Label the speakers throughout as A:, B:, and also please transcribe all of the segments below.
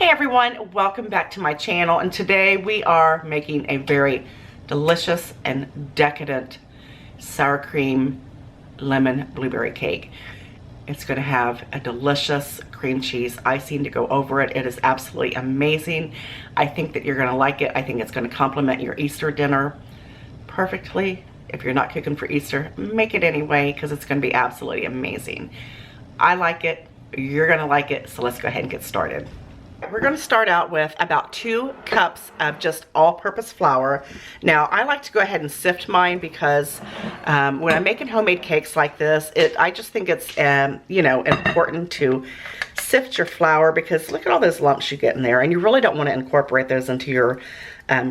A: Hey everyone, welcome back to my channel, and today we are making a very delicious and decadent sour cream lemon blueberry cake. It's going to have a delicious cream cheese icing to go over it. It is absolutely amazing. I think that you're going to like it. I think it's going to complement your Easter dinner perfectly. If you're not cooking for Easter, make it anyway because it's going to be absolutely amazing. I like it. You're going to like it, so let's go ahead and get started. We're going to start out with about 2 cups of just all-purpose flour. Now, I like to go ahead and sift mine because when I'm making homemade cakes like this, I just think it's, important to sift your flour because look at all those lumps you get in there, and you really don't want to incorporate those into your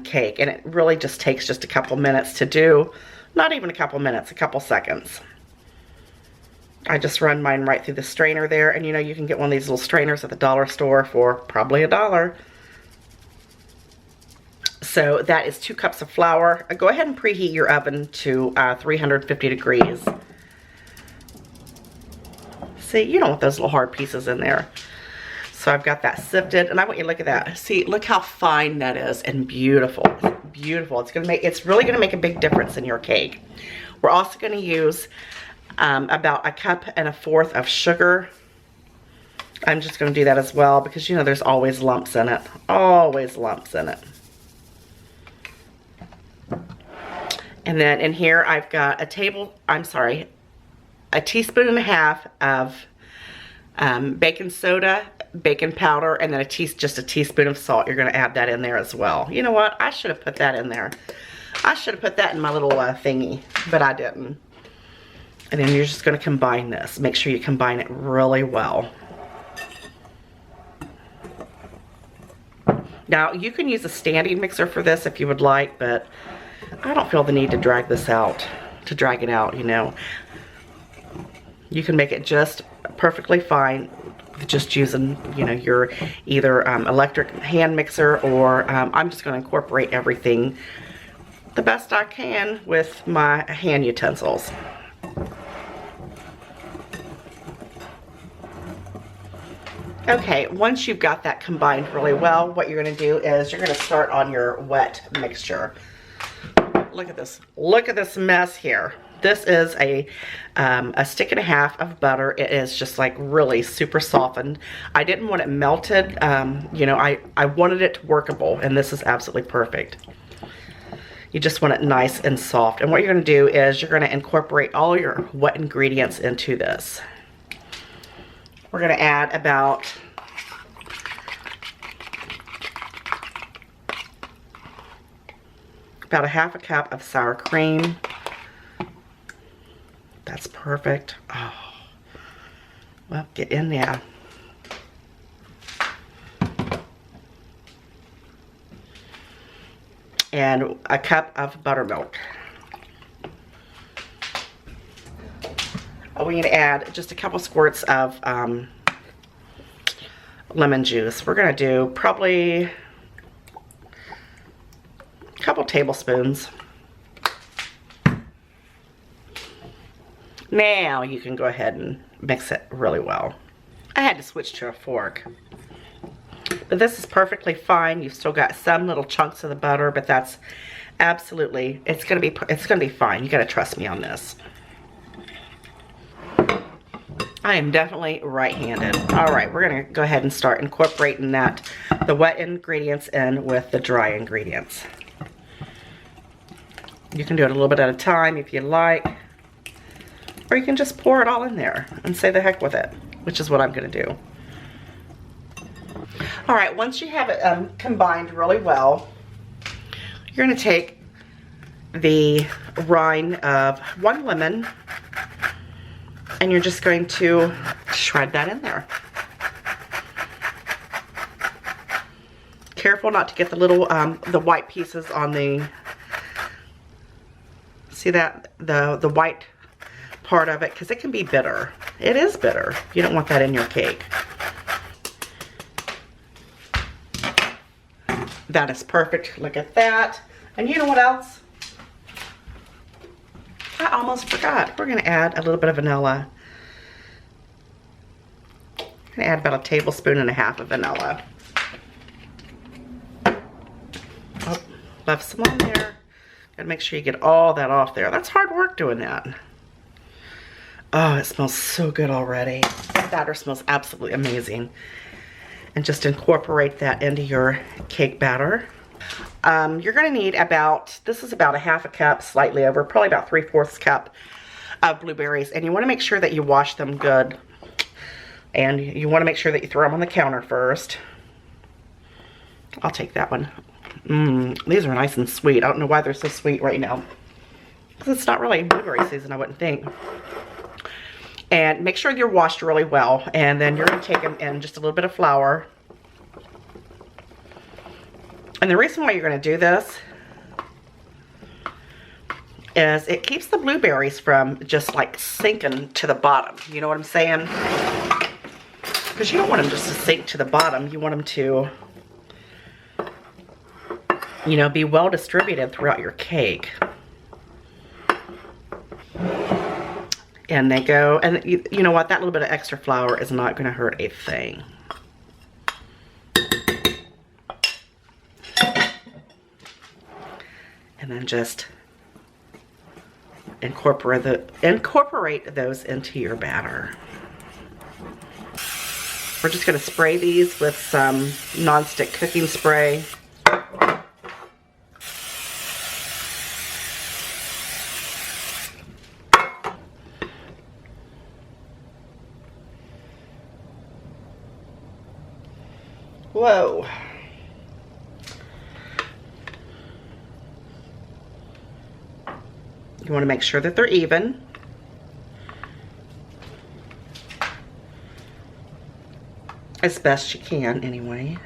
A: cake. And it really just takes just a couple minutes to do. Not even a couple minutes, a couple seconds. I just run mine right through the strainer there, and you can get one of these little strainers at the dollar store for probably $1. So that is 2 cups of flour. Go ahead and preheat your oven to 350 degrees. See, you don't want those little hard pieces in there. So I've got that sifted, and I want you to look at that. See, look how fine that is and beautiful. It's beautiful. It's really gonna make a big difference in your cake. We're also gonna use about 1.25 cups of sugar. I'm just going to do that as well because there's always lumps in it. Always lumps in it. And then in here I've got a teaspoon and a half of baking soda, baking powder, and then just a teaspoon of salt. You're going to add that in there as well. You know what? I should have put that in there. I should have put that in my little thingy, but I didn't. And then you're just going to combine this. Make sure you combine it really well. Now, you can use a standing mixer for this if you would like, but I don't feel the need to drag it out, You can make it just perfectly fine just using, your either electric hand mixer or I'm just going to incorporate everything the best I can with my hand utensils. Okay, once you've got that combined really well, what you're going to do is you're going to start on your wet mixture. Look at this. Look at this mess here. This is a 1.5 sticks of butter. It is just like really super softened. I didn't want it melted. I wanted it workable, and this is absolutely perfect. You just want it nice and soft. And what you're going to do is you're going to incorporate all your wet ingredients into this. We're going to add about a 1/2 cup of sour cream. That's perfect. Oh, well, get in there. And 1 cup of buttermilk. We're going to add just a couple squirts of lemon juice. We're going to do probably a couple tablespoons. Now you can go ahead and mix it really well. I had to switch to a fork. But this is perfectly fine. You've still got some little chunks of the butter, but that's absolutely, it's gonna be fine. You gotta trust me on this. I am definitely right-handed. All right, we're gonna go ahead and start incorporating the wet ingredients in with the dry ingredients. You can do it a little bit at a time if you like, or you can just pour it all in there and say the heck with it, which is what I'm gonna do. All right, once you have it combined really well, you're gonna take the rind of 1 lemon, and you're just going to shred that in there. Careful not to get the little, the white pieces on the, see that, the white part of it, because it can be bitter. It is bitter. You don't want that in your cake. That is perfect. Look at that. And you know what else? I almost forgot. We're going to add a little bit of vanilla. I'm going to add about 1.5 tablespoons of vanilla. Fluff some on there. Gotta make sure you get all that off there. That's hard work doing that. Oh, it smells so good already. That batter smells absolutely amazing. And just incorporate that into your cake batter. You're gonna need about, this is about a half a cup, slightly over, probably about 3/4 cup of blueberries. And you wanna make sure that you wash them good. And you wanna make sure that you throw them on the counter first. I'll take that one. These are nice and sweet. I don't know why they're so sweet right now. Because it's not really blueberry season, I wouldn't think. And make sure they're washed really well. And then you're gonna take them in just a little bit of flour. And the reason why you're gonna do this is it keeps the blueberries from just like sinking to the bottom. You know what I'm saying? Because you don't want them just to sink to the bottom. You want them to, you know, be well distributed throughout your cake. And they go, and you know what, that little bit of extra flour is not going to hurt a thing. And then just incorporate those into your batter. We're just going to spray these with some nonstick cooking spray. Whoa. You want to make sure that they're even. As best you can, anyway.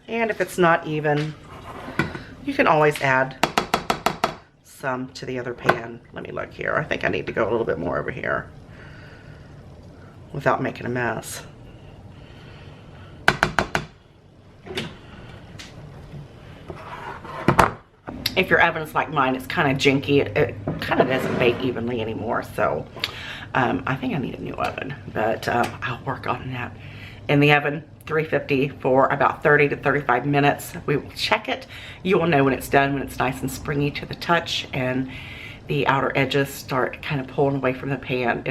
A: And if it's not even, you can always add some to the other pan. Let me look here. I think I need to go a little bit more over here without making a mess. If your oven's like mine, it's kind of janky. It kind of doesn't bake evenly anymore, so I think I need a new oven, but I'll work on that. In the oven, 350 for about 30 to 35 minutes. We will check it. You will know when it's done, when it's nice and springy to the touch and the outer edges start kind of pulling away from the pan.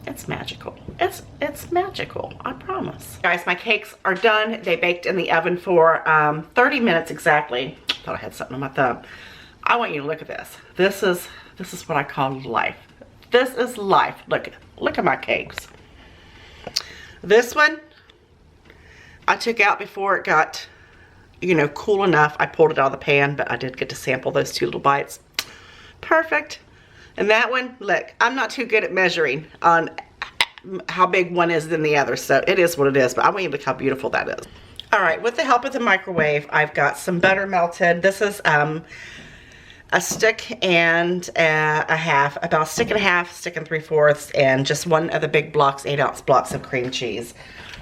A: It's magical. It's magical, I promise. Guys, my cakes are done. They baked in the oven for 30 minutes exactly. Thought I had something on my thumb. I want you to look at this. This is what I call life. This is life. Look at my cakes. This one I took out before it got, you know, cool enough. I pulled it out of the pan, but I did get to sample those 2 little bites. Perfect. And that one, look, I'm not too good at measuring on how big one is than the other, so it is what it is, but I want you to look how beautiful that is. All right, with the help of the microwave, I've got some butter melted. This is a stick and a half, about a stick and a half, stick and 3/4, and just one of the big blocks, 8-ounce blocks of cream cheese.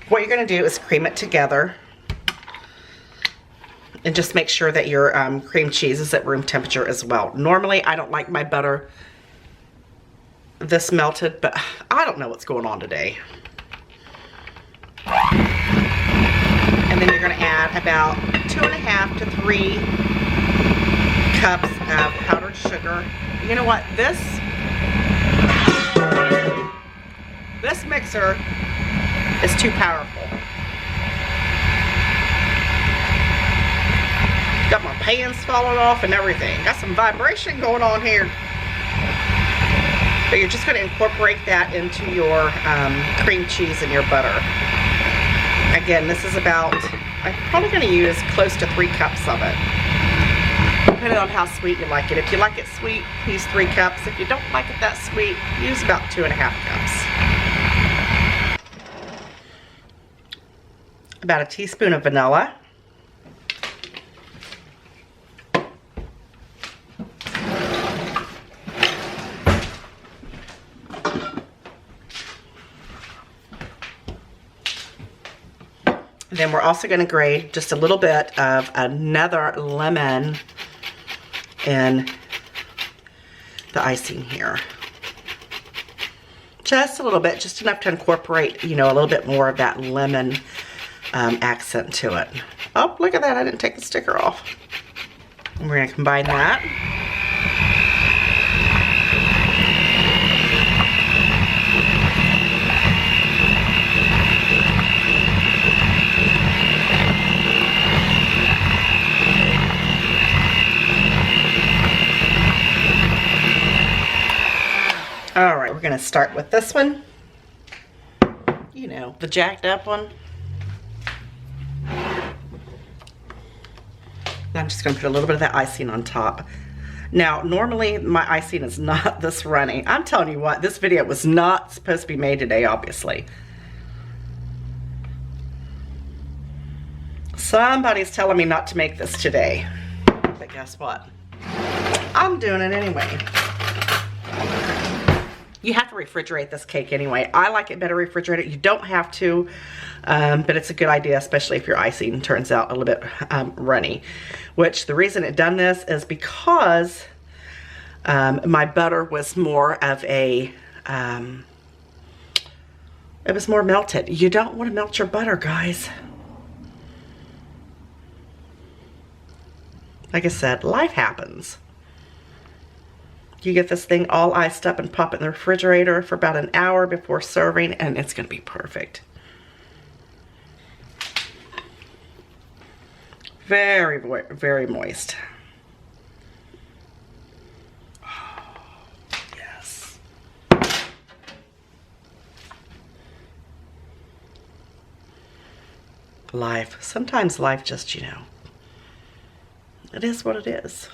A: What you're gonna do is cream it together. And just make sure that your cream cheese is at room temperature as well. Normally, I don't like my butter this melted, but I don't know what's going on today. And then you're gonna add about 2.5 to 3 cups of powdered sugar. You know what? This mixer is too powerful. Got my pans falling off and everything. Got some vibration going on here. But you're just going to incorporate that into your cream cheese and your butter. Again, this is about, I'm probably going to use close to 3 cups of it. Depending on how sweet you like it. If you like it sweet, use 3 cups. If you don't like it that sweet, use about 2.5 cups. About a teaspoon of vanilla. Then we're also going to grate just a little bit of another lemon in the icing here. Just a little bit, just enough to incorporate, you know, a little bit more of that lemon accent to it. Oh, look at that, I didn't take the sticker off. And we're gonna combine that. All right, we're gonna start with this one. You know, the jacked up one. I'm just gonna put a little bit of that icing on top. Now, normally my icing is not this runny. I'm telling you what, this video was not supposed to be made today, obviously. Somebody's telling me not to make this today. But guess what? I'm doing it anyway. You have to refrigerate this cake anyway. I like it better refrigerated. You don't have to, but it's a good idea, especially if your icing turns out a little bit runny. Which the reason it done this is because my butter was more of a, it was more melted. You don't want to melt your butter, guys. Like I said, life happens. You get this thing all iced up and pop it in the refrigerator for about an hour before serving, and it's gonna be perfect. Very, very moist. Oh, yes. Life. Sometimes life just, you know, it is what it is.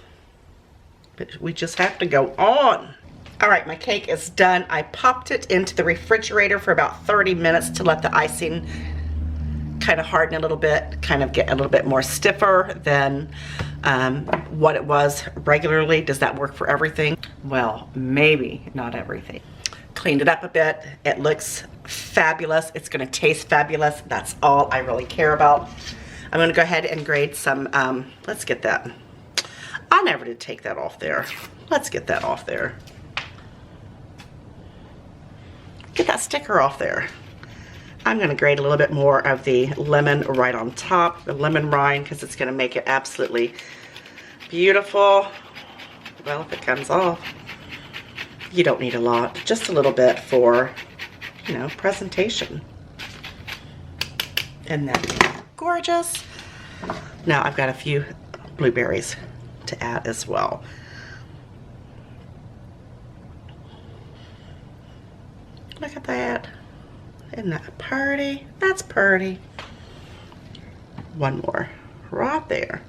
A: But we just have to go on. All right, my cake is done. I popped it into the refrigerator for about 30 minutes to let the icing kind of harden a little bit, kind of get a little bit more stiffer than what it was regularly. Does that work for everything? Well, maybe not everything. Cleaned it up a bit. It looks fabulous. It's gonna taste fabulous. That's all I really care about. I'm gonna go ahead and grate some, let's get that. I never did take that off there. Let's get that off there. Get that sticker off there. I'm gonna grate a little bit more of the lemon right on top, the lemon rind, because it's gonna make it absolutely beautiful. Well, if it comes off. You don't need a lot, just a little bit for, you know, presentation. Isn't that gorgeous? Now I've got a few blueberries to add as well. Look at that. Isn't that pretty? That's pretty. One more right there.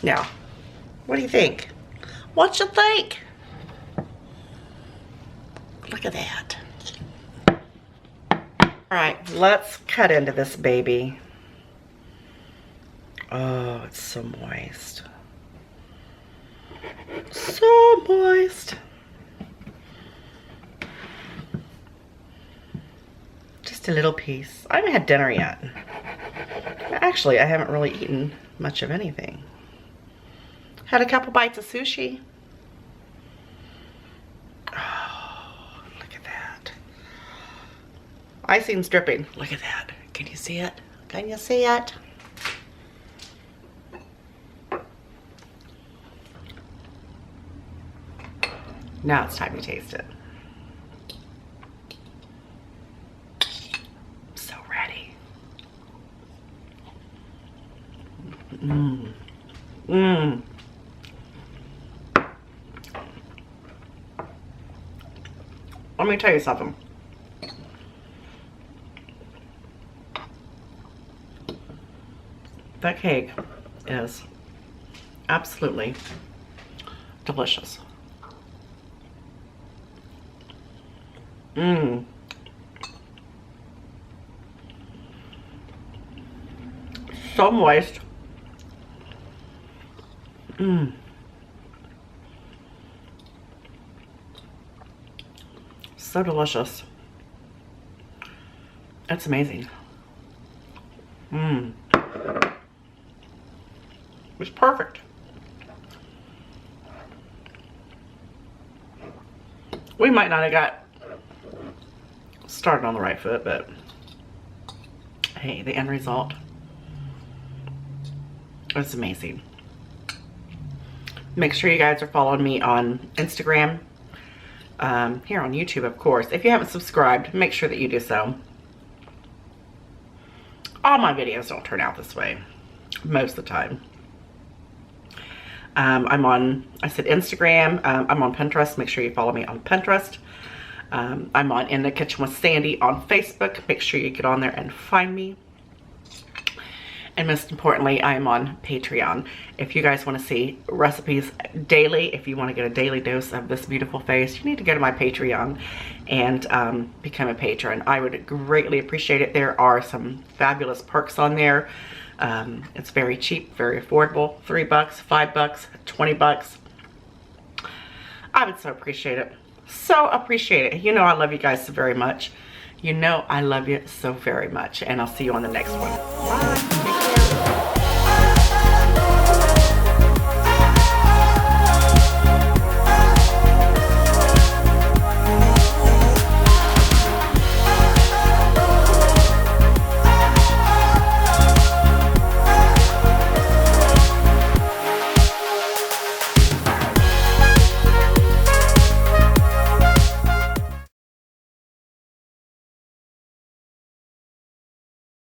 A: Now, what do you think? What you think? Look at that. All right, let's cut into this baby. Oh, it's so moist. So moist. Just a little piece. I haven't had dinner yet. Actually, I haven't really eaten much of anything. Had a couple bites of sushi. Oh, look at that. Icing's dripping. Look at that. Can you see it? Can you see it? Now it's time to taste it. So ready. Mmm. Mmm. Let me tell you something. That cake is absolutely delicious. Mmm. So moist. Mmm. So delicious. It's amazing. Mmm. It's perfect. We might not have got started on the right foot, but hey, the end result, it's amazing. Make sure you guys are following me on Instagram, here on YouTube, of course. If you haven't subscribed, make sure that you do so. All my videos don't turn out this way most of the time. I'm on, I said Instagram, I'm on Pinterest. Make sure you follow me on Pinterest. I'm on In the Kitchen with Sandy on Facebook. Make sure you get on there and find me. And most importantly, I am on Patreon. If you guys want to see recipes daily, if you want to get a daily dose of this beautiful face, you need to go to my Patreon and become a patron. I would greatly appreciate it. There are some fabulous perks on there. It's very cheap, very affordable. $3, $5, $20. I would so appreciate it. So appreciate it. You know I love you guys so very much. You know I love you so very much. And I'll see you on the next one. Bye.